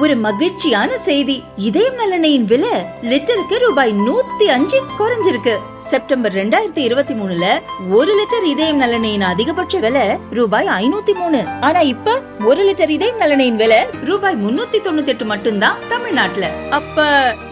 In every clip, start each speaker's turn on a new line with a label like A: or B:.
A: ஒரு மகிழ்ச்சியான செய்தி. இதயம் நலனையின் விலை லிட்டருக்கு ரூபாய் 105 குறைஞ்சிருக்கு. செப்டம்பர் 2023ல 1 லிட்டர் இதயம் நலனையின் அதிகபட்ச விலை ரூபாய் 503. ஆனா இப்ப 1 லிட்டர் இதயம் நலனையின் விலை ரூபாய் 398 மட்டும்தான் தமிழ்நாட்டுல. அப்ப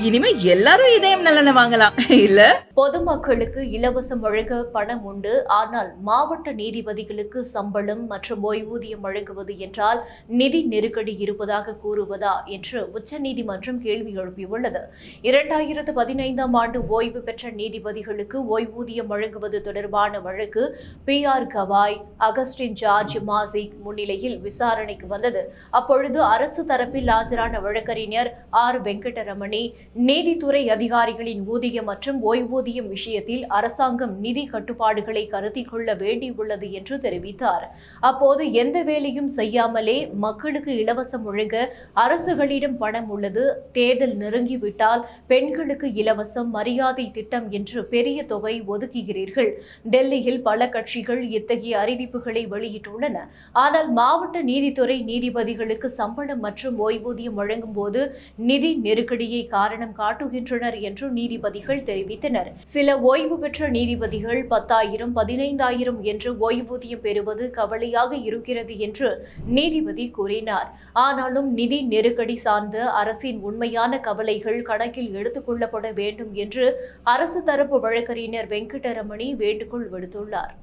A: இனிமே எல்லாரும் இதயம் நலனை வாங்கலாம் இல்ல?
B: பொதுமக்களுக்கு இலவசம் வழங்க பணம் உண்டு, ஆனால் மாவட்ட நீதிபதிகளுக்கு சம்பளம் மற்றும் ஓய்வூதியம் வழங்குவது என்றால் நிதி நெருக்கடி இருப்பதாக கூறுவதா என்று உச்சநீதிமன்றம் கேள்வி எழுப்பியுள்ளது. 2015ஆம் ஆண்டு ஓய்வு பெற்ற நீதிபதிகளுக்கு ஓய்வூதியம் வழங்குவது தொடர்பான வழக்கு PR கவாய், அகஸ்டின் ஜார்ஜ் மாசிக் முன்னிலையில் விசாரணைக்கு வந்தது. அப்பொழுது அரசு தரப்பில் ஆஜரான வழக்கறிஞர் R வெங்கடரமணி, நீதித்துறை அதிகாரிகளின் ஊதியம் மற்றும் ஓய்வூதியம் விஷயத்தில் அரசாங்கம் நிதி கட்டுப்பாடுகளை கருத்தில் கொள்ள வேண்டியுள்ளது என்று தெரிவித்தார். அப்போது எந்த வேலையும் செய்யாமலே மக்களுக்கு இலவசம் வழங்க அரசுகளிடம் பணம் உள்ளது, தேர்தல் நெருங்கிவிட்டால் பெண்களுக்கு இலவசம் மரியாதை திட்டம் என்று பெரிய தொகை ஒதுக்குகிறீர்கள். டெல்லியில் பல கட்சிகள் இத்தகைய அறிவிப்புகளை வெளியிட்டுள்ளன. ஆனால் மாவட்ட நீதித்துறை நீதிபதிகளுக்கு சம்பளம் மற்றும் ஓய்வூதியம் வழங்கும் போது நிதி நெருக்கடியை காரணம் காட்டுகின்றனர் என்று நீதிபதிகள் தெரிவித்தனர். சில ஓய்வு பெற்ற நீதிபதிகள் 10,000, 15,000 என்று ஓய்வூதியம் பெறுவது கவலையாக இருக்கிறது என்று நீதிபதி கூறினார். ஆனாலும் நிதி நெருக்கடி சார்ந்த அரசின் உண்மையான கவலைகள் கணக்கில் எடுத்துக் கொள்ளப்பட வேண்டும் என்று அரசு தரப்பு வழக்கறிஞர் வெங்கடரமணி வேண்டுகோள் விடுத்துள்ளார்.